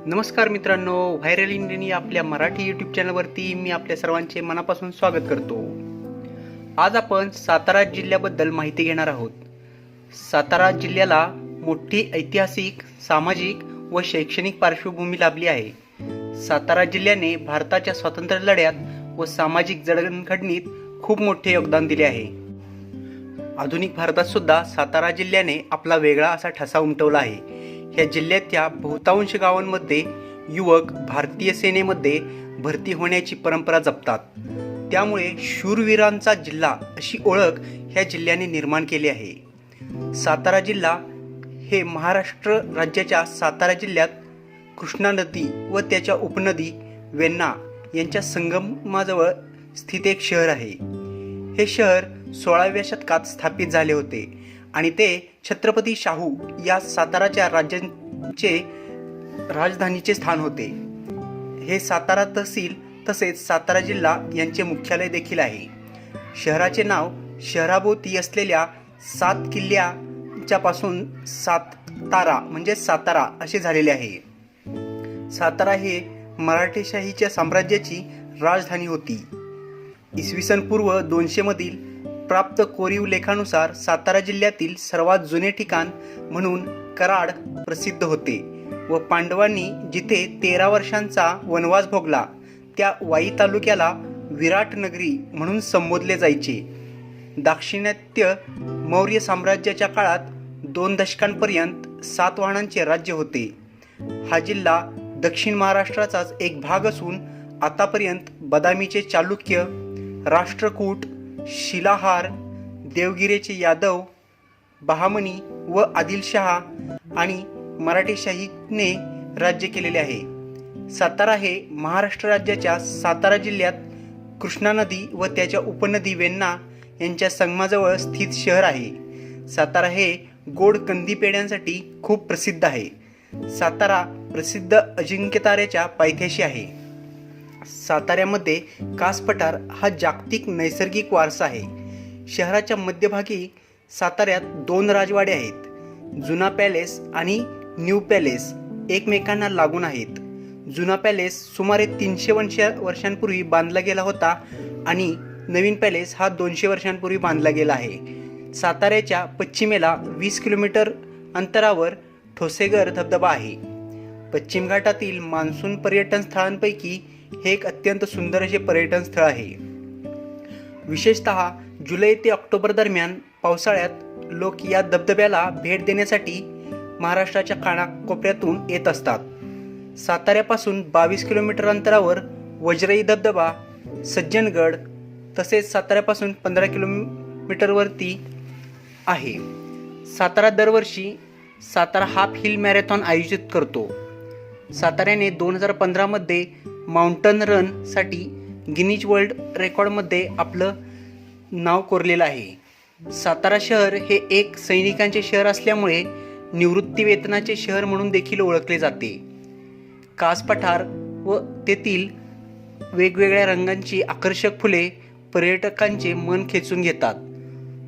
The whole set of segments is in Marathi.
नमस्कार मित्रांनो, व्हायरल इंडियन या आपल्या मराठी यूट्यूब चॅनलवरती मी आपल्या सर्वांचे मनापासून स्वागत करतो। आज आपण सातारा जिल्ह्याबद्दल माहिती घेणार आहोत। सातारा जिल्ह्याला मोठी ऐतिहासिक, सामाजिक व शैक्षणिक पार्श्वभूमी लाभली आहे। सातारा जिल्ह्याने भारताच्या स्वातंत्र्य लढ्यात व सामाजिक जडणघडणीत खूप मोठे योगदान दिले आहे। आधुनिक भारतात सुद्धा सातारा जिल्ह्याने आपला वेगळा असा ठसा उमटवला आहे। या जिल्ह्याच्या बहुतांश गावांमध्ये युवक भारतीय सेनेमध्ये भरती होण्याची परंपरा जपतात। त्यामुळे शूरवीरांचा जिल्हा अशी ओळख ह्या जिल्ह्याने निर्माण केली आहे। सातारा जिल्हा हे महाराष्ट्र राज्याच्या सातारा जिल्ह्यात कृष्णा नदी व त्याच्या उपनदी वेण्णा यांच्या संगमाजवळ स्थित एक शहर आहे। हे शहर 16व्या शतकात स्थापित झाले होते आणि ते छत्रपती शाहू या साताराच्या राज्याचे राजधानीचे स्थान होते। हे सातारा तहसील तसेच सातारा जिल्हा यांचे मुख्यालय देखील आहे। शहराचे नाव शहराभोवती असलेल्या 7 किल्ल्यांच्या पासून सातारा म्हणजे सातारा असे झालेले आहे। सातारा हे मराठेशाहीच्या साम्राज्याची राजधानी होती। इसवी सन पूर्व 200 मधील प्राप्त कोरीव लेखानुसार सातारा जिल्ह्यातील सर्वात जुने ठिकाण म्हणून कराड प्रसिद्ध होते व पांडवांनी जिथे 13 वर्षांचा वनवास भोगला त्या वाई तालुक्याला विराट नगरी म्हणून संबोधले जायचे। दाक्षिणात्य मौर्य साम्राज्याच्या काळात 2 दशकांपर्यंत सातवाहनांचे राज्य होते। हा जिल्हा दक्षिण महाराष्ट्राचाच एक भाग असून आतापर्यंत बदामीचे चालुक्य, राष्ट्रकूट, शिलाहार, देवगिरीचे यादव, बहामनी व आदिलशहा आणि मराठेशाहीने राज्य केलेले आहे। सातारा हे महाराष्ट्र राज्याच्या सातारा जिल्ह्यात कृष्णा नदी व त्याच्या उपनदी वेण्णा यांच्या संगमाजवळ स्थित शहर आहे। सातारा हे गोड कंदी पेढ्यांसाठी खूप प्रसिद्ध आहे। सातारा प्रसिद्ध अजिंक्यताऱ्याच्या पायथ्याशी आहे। साताऱ्यामध्ये कास पठार हा जागतिक नैसर्गिक वारसा आहे। शहराच्या मध्यभागी साताऱ्यात 2 राजवाडे आहेत। जुना पॅलेस आणि न्यू पॅलेस एकमेकांना लागून आहेत। जुना पॅलेस सुमारे 300 वर्षांपूर्वी बांधला गेला होता आणि नवीन पॅलेस हा 200 वर्षांपूर्वी बांधला गेला आहे। साताऱ्याच्या पश्चिमेला 20 किलोमीटर अंतरावर ठोसेघर धबधबा आहे। पश्चिम घाटातील मान्सून पर्यटन स्थळांपैकी हे एक अत्यंत सुंदर असे पर्यटन स्थळ आहे। विशेषतः जुलै ते ऑक्टोबर दरम्यान पावसाळ्यात लोक या धबधब्याला भेट देण्यासाठी महाराष्ट्राच्या कानाकोपऱ्यातून येत असतात। साताऱ्यापासून 22 किलोमीटर अंतरावर वज्रई धबधबा, सज्जनगड तसेच साताऱ्यापासून 15 किलोमीटरवरती आहे। सातारा दरवर्षी सातारा हाफ हिल मॅरेथॉन आयोजित करतो। साताऱ्याने 2015 मध्ये माउंटन रनसाठी गिनीज वर्ल्ड रेकॉर्डमध्ये आपलं नाव कोरलेलं आहे। सातारा शहर हे एक सैनिकांचे शहर असल्यामुळे निवृत्ती वेतनाचे शहर म्हणून देखील ओळखले जाते। कास पठार व तेथील वेगवेगळ्या रंगांची आकर्षक फुले पर्यटकांचे मन खेचून घेतात।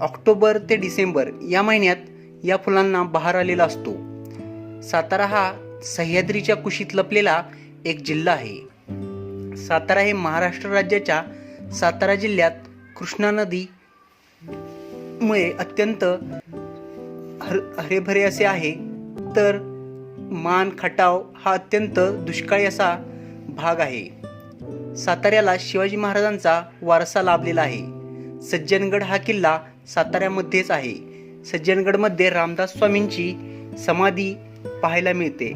ऑक्टोबर ते डिसेंबर या महिन्यात या फुलांना बहार आलेला असतो। सातारा हा सह्याद्रीच्या कुशीत लपलेला एक जिल्हा आहे। सातारा हे महाराष्ट्र राज्याच्या सातारा जिल्ह्यात कृष्णा नदी मुळे अत्यंत हरेभरे असे आहे, तर मान खटाव हा अत्यंत दुष्काळी असा भाग आहे। साताऱ्याला शिवाजी महाराजांचा वारसा लाभलेला आहे। सज्जनगड हा किल्ला साताऱ्यामध्येच आहे। सज्जनगडमध्ये रामदास स्वामींची समाधी पाहायला मिळते।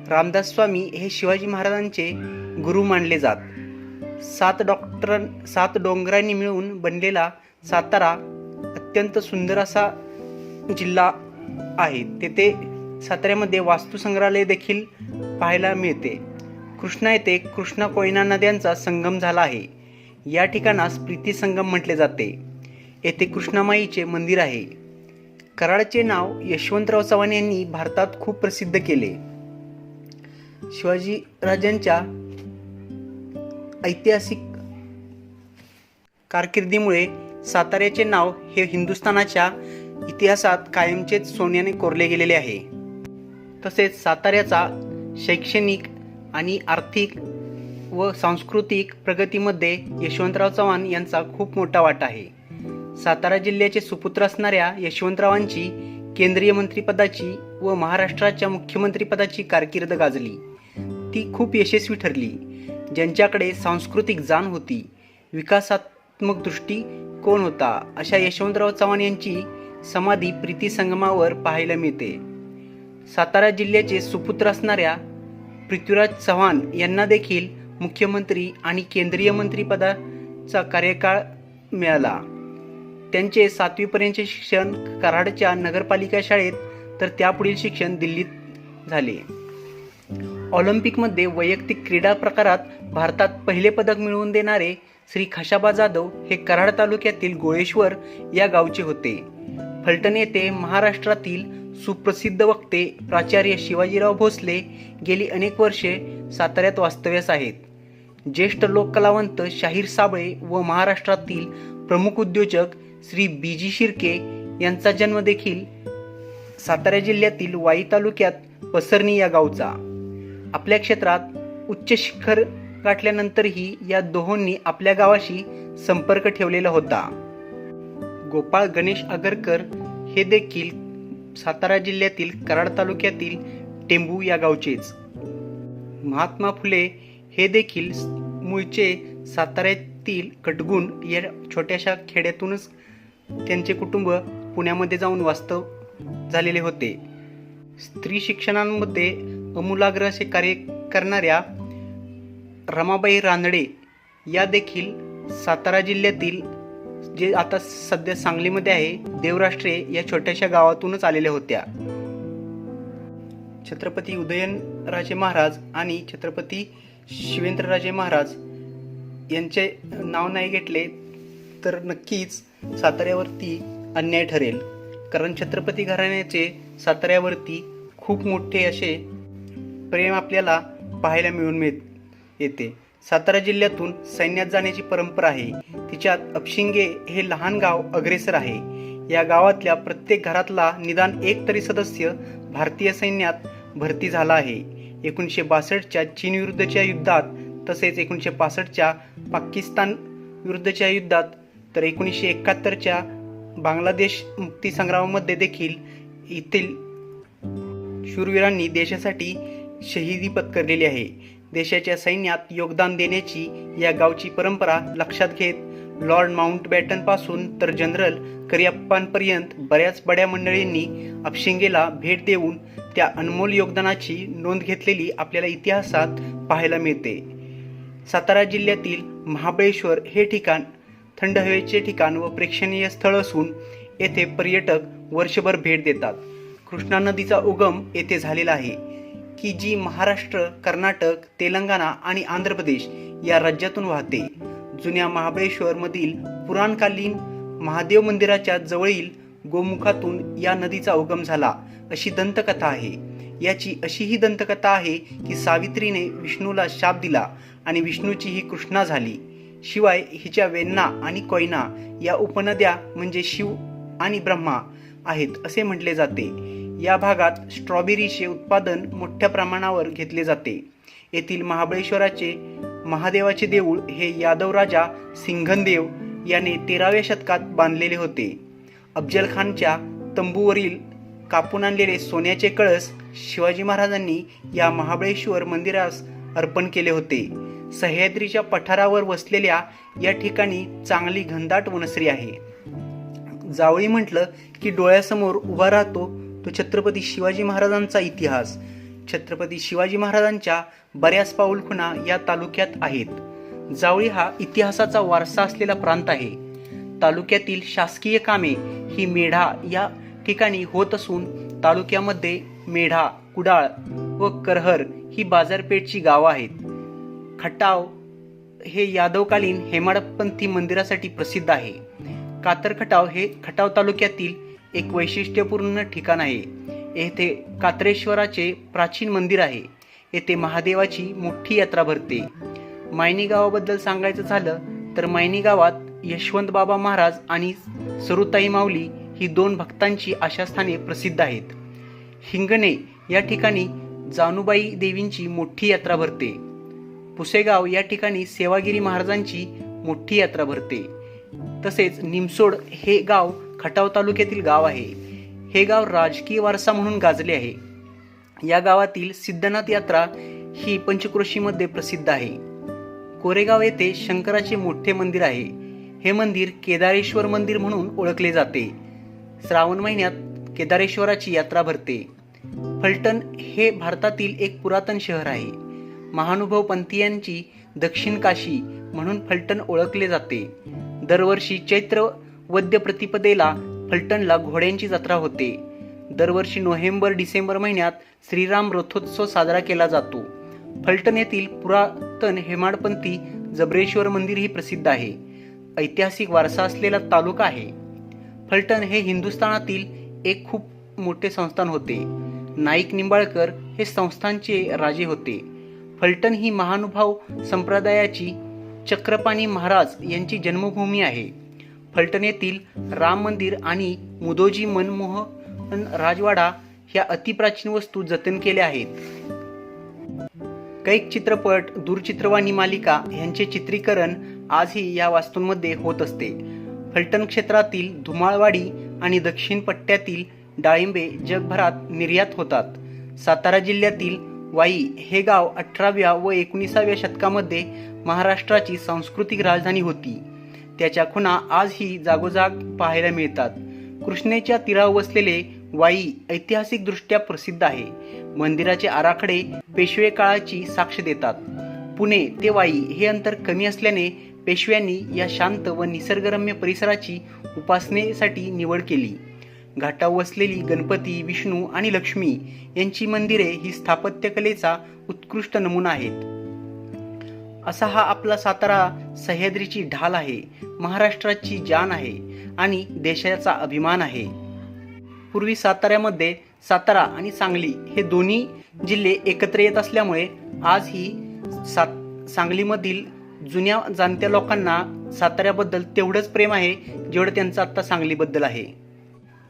रामदास स्वामी हे शिवाजी महाराजांचे गुरु मानले जात। 7 डोंगरांनी मिळून बनलेला सातारा अत्यंत सुंदर असा जिल्हा आहे। तेथे साताऱ्यामध्ये वास्तुसंग्रहालय देखील पाहायला मिळते। कृष्णा येथे कृष्णा कोयना नद्यांचा संगम झाला आहे। या ठिकाणास प्रीती संगम म्हटले जाते। येथे कृष्णामाईचे मंदिर आहे। कराडचे नाव यशवंतराव चव्हाण यांनी भारतात खूप प्रसिद्ध केले। शिवाजी राजांच्या ऐतिहासिक कारकिर्दीमुळे साताऱ्याचे नाव हे हिंदुस्थानाच्या इतिहासात कायमचेच सोन्याने कोरले गेलेले आहे। तसेच साताऱ्याचा शैक्षणिक आणि आर्थिक व सांस्कृतिक प्रगतीमध्ये यशवंतराव चव्हाण यांचा खूप मोठा वाटा आहे. सातारा जिल्ह्याचे सुपुत्र असणाऱ्या यशवंतरावांची केंद्रीय मंत्रिपदाची व महाराष्ट्राच्या मुख्यमंत्रीपदाची कारकीर्द गाजली. ती खूप यशस्वी ठरली. ज्यांच्याकडे सांस्कृतिक जाण होती, विकासात्मक दृष्टिकोन होता, अशा यशवंतराव चव्हाण यांची समाधी प्रीती संगमावर पाहायला मिळते. सातारा जिल्ह्याचे सुपुत्र असणाऱ्या पृथ्वीराज चव्हाण यांना देखील मुख्यमंत्री आणि केंद्रीय मंत्रिपदाचा कार्यकाळ मिळाला. त्यांचे 7वी पर्यंतचे शिक्षण कराडच्या नगरपालिका शाळेत तर त्यापुढील शिक्षण दिल्लीत झाले. ऑलिम्पिकमध्ये वैयक्तिक क्रीडा प्रकारात भारतात पहिले पदक मिळवून देणारे श्री खाशाबा जाधव हे कराड तालुक्यातील गोळेश्वर या गावचे होते. फलटण येथे महाराष्ट्रातील सुप्रसिद्ध वक्ते प्राचार्य शिवाजीराव भोसले गेली अनेक वर्षे साताऱ्यात वास्तव्यास आहेत. ज्येष्ठ लोककलावंत शाहीर साबळे व महाराष्ट्रातील प्रमुख उद्योजक श्री बी.जी. शिर्के यांचा जन्म देखील सातारा जिल्ह्यातील वाई तालुक्यात पसरणी या गावचा. आपल्या क्षेत्रात उच्च शिखर गाठल्यानंतरही या दोहोंनी आपल्या गावाशी संपर्क ठेवलेला होता. गोपाळ गणेश आगरकर हे देखील सातारा जिल्ह्यातील कराड तालुक्यातील टेंबू या गावचेच. महात्मा फुले हे देखील मूळचे साताऱ्यातील कटगुण या छोट्याशा खेड्यातूनच त्यांचे कुटुंब पुण्यामध्ये जाऊन वास्तव झालेले होते. स्त्री शिक्षणामध्ये अमूलाग्र असे कार्य करणाऱ्या रमाबाई रानडे या देखील सातारा जिल्ह्यातील, जे आता सध्या सांगलीमध्ये आहे, देवराष्ट्रे या छोट्याशा गावातूनच आलेल्या होत्या. छत्रपती उदयनराजे महाराज आणि छत्रपती शिवेंद्रराजे महाराज यांचे नाव नाही घेतले तर नक्कीच साताऱ्यावरती अन्याय ठरेल, कारण छत्रपती घराण्याचे साताऱ्यावरती खूप मोठे असे प्रेम आपल्याला पाहायला मिळून येते. सातारा जिल्ह्यातून सैन्यात जाण्याची परंपरा आहे. तिच्यात अपशिंगे हे लहान गाव अग्रेसर आहे. या गावातल्या प्रत्येक घरातला निदान एक तरी सदस्य भारतीय सैन्यात भरती झाला आहे. 1962च्या चीन विरुद्धच्या युद्धात, तसेच 1965च्या पाकिस्तान विरुद्धच्या युद्धात, तर 1971च्या बांगलादेश मुक्तीसंग्रामामध्ये देखील येथील शूरवीरांनी देशासाठी शहीदी पत्करलेली आहे. देशाच्या सैन्यात योगदान देण्याची या गावची परंपरा लक्षात घेत लॉर्ड माउंटबॅटन पासून तर जनरल करिअप्पांपर्यंत बऱ्याच बड्या मंडळींनी अपशिंगेला भेट देऊन त्या अनमोल योगदानाची नोंद घेतलेली आपल्याला इतिहासात पाहायला मिळते. सातारा जिल्ह्यातील महाबळेश्वर हे ठिकाण थंड हवेचे ठिकाण व प्रेक्षणीय स्थळ असून येथे पर्यटक वर्षभर भेट देतात. कृष्णा नदीचा उगम येथे झालेला आहे की जी महाराष्ट्र, कर्नाटक, तेलंगणा आणि आंध्र प्रदेश या राज्यातून वाहते. जुन्या महाबळेश्वरमधील पुराणकालीन महादेव मंदिराच्या जवळील गोमुखातून या नदीचा उगम झाला अशी दंतकथा आहे. याची अशीही दंतकथा आहे की सावित्रीने विष्णूला शाप दिला आणि विष्णूची ही कृष्णा झाली. शिवाय हिच्या वेण्णा आणि कोयना या उपनद्या म्हणजे शिव आणि ब्रह्मा आहेत असे म्हटले जाते. या भागात स्ट्रॉबेरीचे उत्पादन मोठ्या प्रमाणावर घेतले जाते. येथील महाबळेश्वराचे महादेवाचे देऊळ हे यादव राजा सिंघनदेव याने 13व्या शतकात बांधलेले होते. अफजल खानच्या तंबूवरील कापून आणलेले सोन्याचे कळस शिवाजी महाराजांनी या महाबळेश्वर मंदिरास अर्पण केले होते. सह्याद्रीच्या पठारावर वसलेल्या या ठिकाणी चांगली घनदाट वनश्री आहे. जावळी म्हटलं की डोळ्यासमोर उभा राहतो तो छत्रपती शिवाजी महाराजांचा इतिहास. छत्रपती शिवाजी महाराजांच्या बऱ्याच पाऊलखुणा या तालुक्यात आहेत. जावळी हा इतिहासाचा वारसा असलेला प्रांत आहे. तालुक्यातील शासकीय कामे ही मेढा या ठिकाणी होत असून तालुक्यामध्ये मेढा, कुडाळ व करहर ही बाजारपेठची गावं आहेत. खटाव हे यादवकालीन हेमाडपंथी मंदिरासाठी प्रसिद्ध आहे. कातर खटाव हे खटाव तालुक्यातील एक वैशिष्ट्यपूर्ण ठिकाण आहे. येथे कात्रेश्वराचे प्राचीन मंदिर आहे. येथे महादेवाची मोठी यात्रा भरते. मायनी गावाबद्दल सांगायचं झालं तर मायनी गावात यशवंत बाबा महाराज आणि सरुताई माऊली ही 2 भक्तांची आशास्थाने प्रसिद्ध आहेत. हिंगणे या ठिकाणी जानुबाई देवींची मोठी यात्रा भरते. पुसेगाव या ठिकाणी सेवागिरी महाराजांची मोठी यात्रा भरते. तसेच निमसोड हे गाव खटाव तालुक्यातील गाव आहे. हे गाव राजकीय वारसा म्हणून गाजले आहे. या गावातील सिद्धनाथ यात्रा ही पंचक्रोशीमध्ये प्रसिद्ध आहे. कोरेगाव येथे शंकराचे मोठे मंदिर आहे. हे मंदिर केदारेश्वर मंदिर म्हणून ओळखले जाते. श्रावण महिन्यात केदारेश्वराची यात्रा भरते. फलटण हे भारतातील एक पुरातन शहर आहे. महानुभव पंथीयांची दक्षिण काशी म्हणून फलटण ओळखले जाते. दरवर्षी चैत्र वद्य प्रतिपदेला फलटणला घोड्यांची जत्रा होते. दरवर्षी नोव्हेंबर-डिसेंबर महिन्यात श्रीराम रथोत्सव साजरा केला जातो. फलटण येथील पुरातन हेमाडपंथी जबरेश्वर मंदिर ही प्रसिद्ध आहे. ऐतिहासिक वारसा असलेला तालुका आहे. फलटण हे हिंदुस्थानातील एक खूप मोठे संस्थान होते. नाईक निंबाळकर हे संस्थानचे राजे होते. फलटण ही महानुभाव संप्रदायाची चक्रपाणी महाराज यांची जन्मभूमी आहे. फलटण येथील राम मंदिर आणि मुदोजी मनमोहन राजवाडा ह्या अतिप्राचीन वस्तू जतन केल्या आहेत. कैक चित्रपट, दूरचित्रवाणी मालिका यांचे चित्रीकरण आजही या वास्तूंमध्ये होत असते. फलटण क्षेत्रातील धुमाळवाडी आणि दक्षिण पट्ट्यातील डाळिंबे जगभरात निर्यात होतात. सातारा जिल्ह्यातील वाई हे गाव 18व्या व 19व्या शतकामध्ये महाराष्ट्राची सांस्कृतिक राजधानी होती. त्याच्या खुणा आजही जागोजाग पाहायला मिळतात. कृष्णेच्या तीरावर वसलेले वाई ऐतिहासिकदृष्ट्या प्रसिद्ध आहे. मंदिराचे आराखडे पेशवे काळाची साक्ष देतात. पुणे ते वाई हे अंतर कमी असल्याने पेशव्यांनी या शांत व निसर्गरम्य परिसराची उपासनेसाठी निवड केली. घाटावर वसलेली गणपती, विष्णू आणि लक्ष्मी यांची मंदिरे ही स्थापत्यकलेचा उत्कृष्ट नमुना आहेत. असा हा आपला सातारा सह्याद्रीची ढाल आहे, महाराष्ट्राची जान आहे आणि देशाचा अभिमान आहे. पूर्वी साताऱ्यामध्ये सातारा आणि सांगली हे दोन्ही जिल्हे एकत्र येत असल्यामुळे आजही सांगलीमधील जुन्या जाणत्या लोकांना साताऱ्याबद्दल तेवढंच प्रेम आहे जेवढं त्यांचं आत्ता सांगलीबद्दल आहे.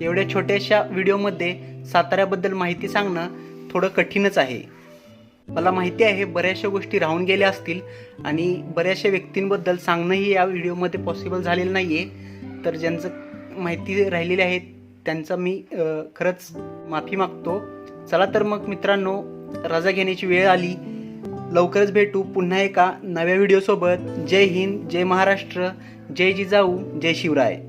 एवढ्या छोट्याशा व्हिडिओमध्ये साताऱ्याबद्दल माहिती सांगणं थोडं कठीणच आहे. मला माहिती आहे बऱ्याचशा गोष्टी राहून गेल्या असतील आणि बऱ्याचशा व्यक्तींबद्दल सांगणंही या व्हिडिओमध्ये पॉसिबल झालेलं नाही आहे. तर ज्यांचं माहिती राहिलेली आहे त्यांचा मी खरंच माफी मागतो. चला तर मग मित्रांनो, रजा घेण्याची वेळ आली. लवकरच भेटू पुन्हा एका नव्या व्हिडिओसोबत. जय हिंद, जय महाराष्ट्र, जय जिजाऊ, जय शिवराय.